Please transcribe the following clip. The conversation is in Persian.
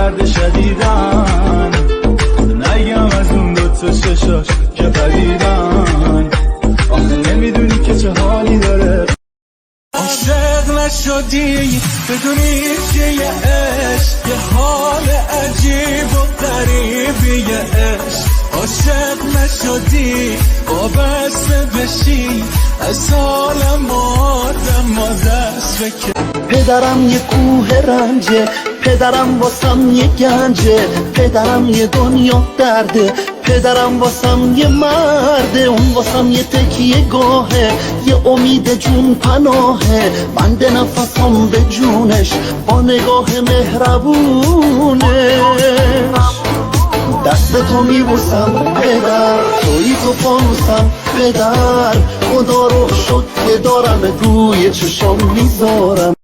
درد شدیدن، نگم از اون دوتا چشاش که پریدن. آخه نمیدونی که چه حالی داره. عاشق نشدی بدونی که یه عشق یه حال عجیب و غریبیه. عشق عاشق نشدی وابسته بشی از حالم آدم و دست بکن. پدرم یه کوه رنجه، پدرم واسم یه گنجه، پدرم یه دنیا درده، پدرم واسم یه مرده، اون واسم یه تکیه گاهه، یه امید جون پناهه، بند نفسم به جونش با نگاه مهربونش. دست تو میبوسم پدر، تویی تو فانوسم پدر، خدا رو شد که دارم روی چشم میذارم.